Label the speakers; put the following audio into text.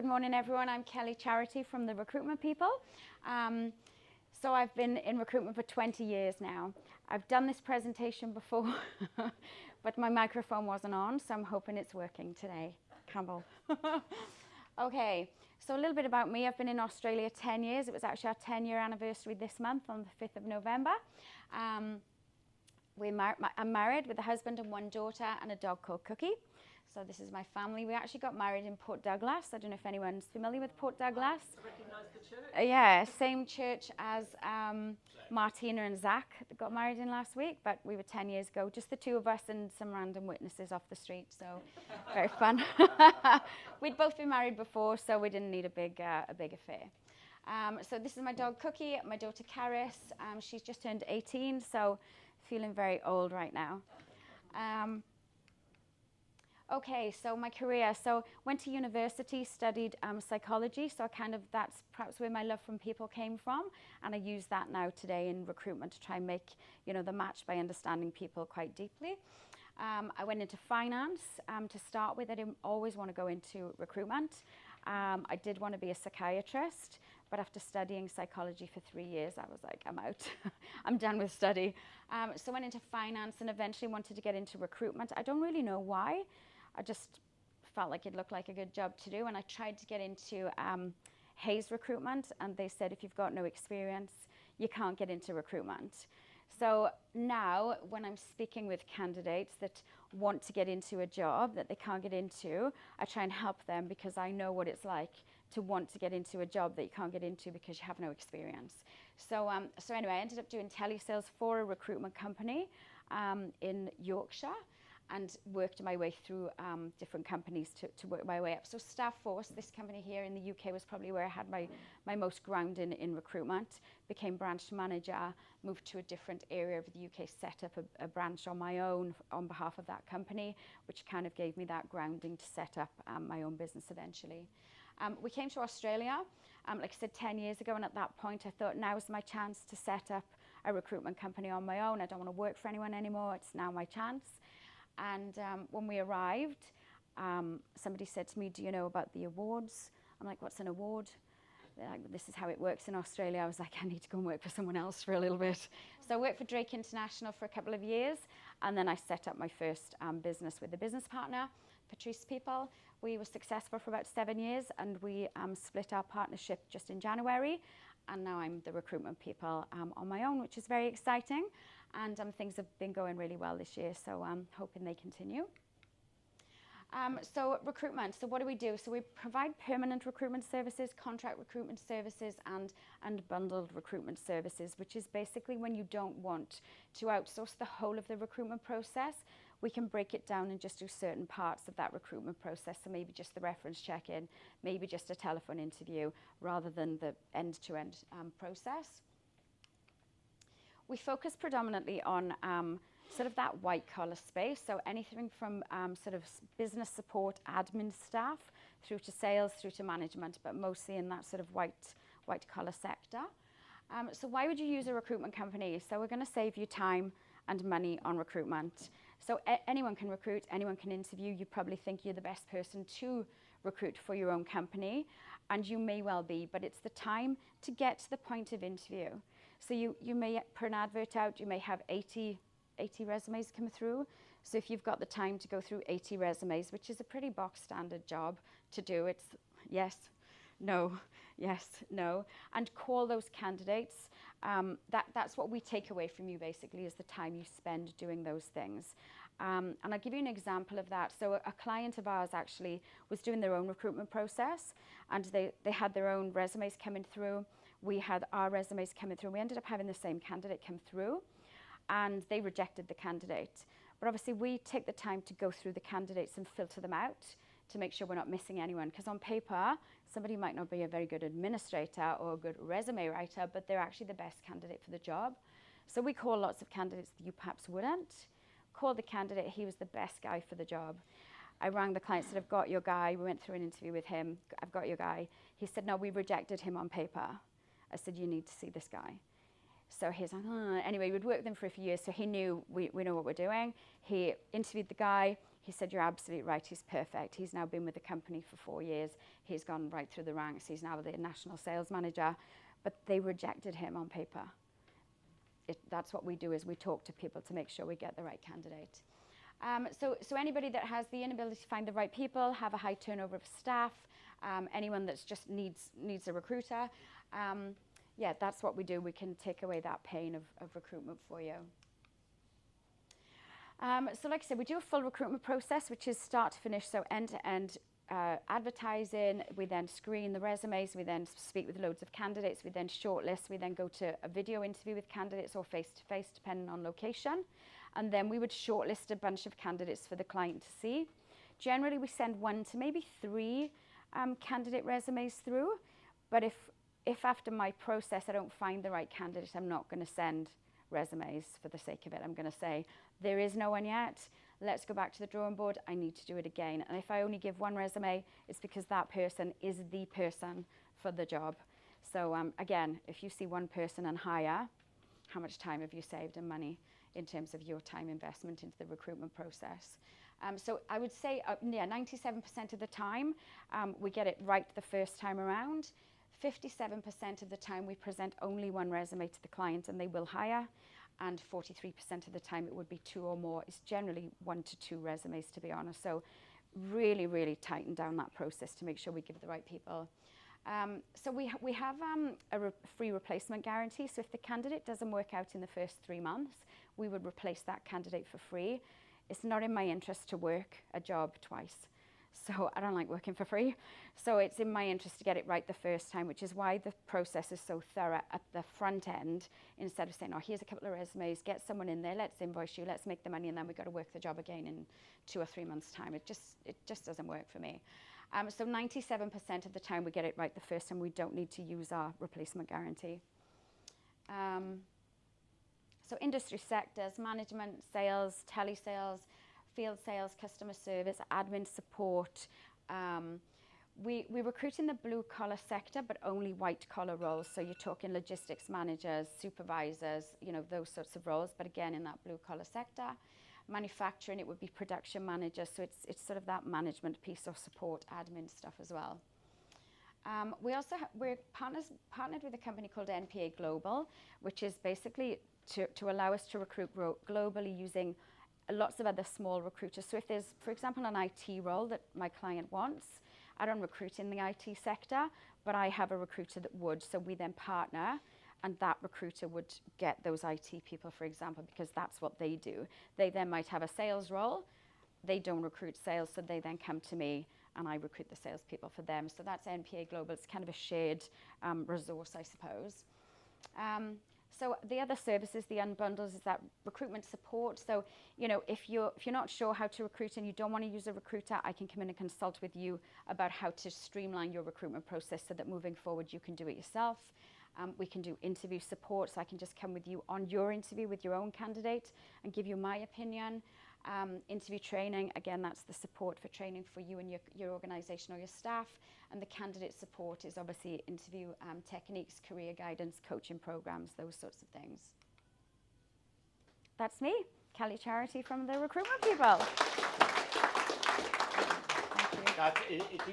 Speaker 1: good morning everyone. I'm Kelly Charity from the Recruitment People. So I've been in recruitment for 20 years now. I've done this presentation before, but my microphone wasn't on, so I'm hoping it's working today. Campbell. Okay, so a little bit about me. I've been in Australia 10 years. It was actually our 10-year anniversary this month on the 5th of November. I'm married with a husband and one daughter and a dog called Cookie. So this is my family. We actually got married in Port Douglas. I don't know if anyone's familiar with Port Douglas.
Speaker 2: I recognise the church.
Speaker 1: Yeah, same church as Martina and Zach that got married in last week, but we were 10 years ago, just the two of us and some random witnesses off the street, so very fun. We'd both been married before, so we didn't need a big affair. So this is my dog Cookie, my daughter Caris. She's just turned 18, so feeling very old right now. Okay, so my career. So went to university, studied psychology. So that's perhaps where my love from people came from, and I use that now today in recruitment to try and make the match by understanding people quite deeply. I went into finance to start with. I didn't always want to go into recruitment. I did want to be a psychiatrist, but after studying psychology for 3 years, I was like, I'm out. I'm done with study. So went into finance and eventually wanted to get into recruitment. I don't really know why. I just felt like it looked like a good job to do, and I tried to get into Hayes recruitment, and they said if you've got no experience, you can't get into recruitment. So now when I'm speaking with candidates that want to get into a job that they can't get into, I try and help them because I know what it's like to want to get into a job that you can't get into because you have no experience. So anyway, I ended up doing telesales for a recruitment company in Yorkshire, and worked my way through different companies to work my way up. So Staff Force, this company here in the UK, was probably where I had my most ground in recruitment. Became branch manager, moved to a different area of the UK, set up a branch on my own on behalf of that company, which kind of gave me that grounding to set up my own business eventually. We came to Australia, like I said, 10 years ago, and at that point I thought now's my chance to set up a recruitment company on my own. I don't want to work for anyone anymore. It's now my chance. And when we arrived, somebody said to me, do you know about the awards? I'm like, what's an award? They're like, this is how it works in Australia. I was like, I need to go and work for someone else for a little bit. So I worked for Drake International for a couple of years, and then I set up my first business with a business partner, Recruitment People. We were successful for about 7 years, and we split our partnership just in January, and now I'm the Recruitment People on my own, which is very exciting. And things have been going really well this year, so I'm hoping they continue. So recruitment, so what do we do? So we provide permanent recruitment services, contract recruitment services, and bundled recruitment services, which is basically when you don't want to outsource the whole of the recruitment process, we can break it down and just do certain parts of that recruitment process. So maybe just the reference check-in, maybe just a telephone interview, rather than the end-to-end process. We focus predominantly on sort of that white-collar space, so anything from sort of business support, admin staff, through to sales, through to management, but mostly in that sort of white-collar sector. So why would you use a recruitment company? So we're going to save you time and money on recruitment. So anyone can recruit, anyone can interview. You probably think you're the best person to recruit for your own company, and you may well be, but it's the time to get to the point of interview. So you may, per an advert out, you may have 80 resumes come through. So if you've got the time to go through 80 resumes, which is a pretty box standard job to do, it's yes, no, yes, no, and call those candidates. That's what we take away from you basically, is the time you spend doing those things. And I'll give you an example of that. So a client of ours actually was doing their own recruitment process, and they had their own resumes coming through. We had our resumes coming through. We ended up having the same candidate come through, and they rejected the candidate. But obviously we take the time to go through the candidates and filter them out to make sure we're not missing anyone. Because on paper, somebody might not be a very good administrator or a good resume writer, but they're actually the best candidate for the job. So we call lots of candidates that you perhaps wouldn't. Called the candidate, he was the best guy for the job. I rang the client, said, I've got your guy. We went through an interview with him. I've got your guy. He said, no, we rejected him on paper. I said, you need to see this guy. So he's like, anyway, we'd worked with him for a few years, so he knew we know what we're doing. He interviewed the guy. He said, you're absolutely right, he's perfect. He's now been with the company for 4 years. He's gone right through the ranks. He's now the national sales manager. But they rejected him on paper. That's what we do, is we talk to people to make sure we get the right candidate. So anybody that has the inability to find the right people, have a high turnover of staff, anyone that just needs a recruiter, yeah, that's what we do. We can take away that pain of recruitment for you. So like I said, we do a full recruitment process, which is start to finish, so end-to-end advertising. We then screen the resumes. We then speak with loads of candidates. We then shortlist. We then go to a video interview with candidates or face-to-face, depending on location. And then we would shortlist a bunch of candidates for the client to see. Generally, we send 1 to maybe 3 candidate resumes through. But if after my process I don't find the right candidate, I'm not going to send resumes for the sake of it. I'm going to say, there is no one yet. Let's go back to the drawing board. I need to do it again. And if I only give 1 resume, it's because that person is the person for the job. So again, if you see 1 person and hire, how much time have you saved and money in terms of your time investment into the recruitment process? So I would say, 97% of the time, we get it right the first time around. 57% of the time, we present only 1 resume to the client and they will hire. And 43% of the time, it would be 2 or more. It's generally 1 to 2 resumes, to be honest. So really, really tighten down that process to make sure we give the right people. So we have a free replacement guarantee. So if the candidate doesn't work out in the first 3 months, we would replace that candidate for free. It's not in my interest to work a job twice. So I don't like working for free. So it's in my interest to get it right the first time, which is why the process is so thorough at the front end. Instead of saying, oh, here's a couple of resumes, get someone in there, let's invoice you, let's make the money, and then we've got to work the job again in 2 or 3 months' time. It just doesn't work for me. So 97% of the time we get it right the first time. We don't need to use our replacement guarantee. So industry sectors: management, sales, telesales, field sales, customer service, admin support. We recruit in the blue collar sector, but only white collar roles. So you're talking logistics managers, supervisors, those sorts of roles, but again, in that blue collar sector. Manufacturing, it would be production managers. So it's sort of that management piece of support, admin stuff as well. We're partnered with a company called NPA Global, which is basically to allow us to recruit globally using lots of other small recruiters. So if there's, for example, an IT role that my client wants, I don't recruit in the IT sector, but I have a recruiter that would. So we then partner, and that recruiter would get those IT people, for example, because that's what they do. They then might have a sales role. They don't recruit sales, so they then come to me, and I recruit the salespeople for them. So that's NPA Global. It's kind of a shared resource, I suppose. So the other services, the unbundles, is that recruitment support. So, if you're not sure how to recruit and you don't want to use a recruiter, I can come in and consult with you about how to streamline your recruitment process so that moving forward you can do it yourself. We can do interview support, so I can just come with you on your interview with your own candidate and give you my opinion. Interview training, again, that's the support for training for you and your organisation or your staff. And the candidate support is obviously interview techniques, career guidance, coaching programs, those sorts of things. That's me, Kelly Charity from the Recruitment People.
Speaker 2: It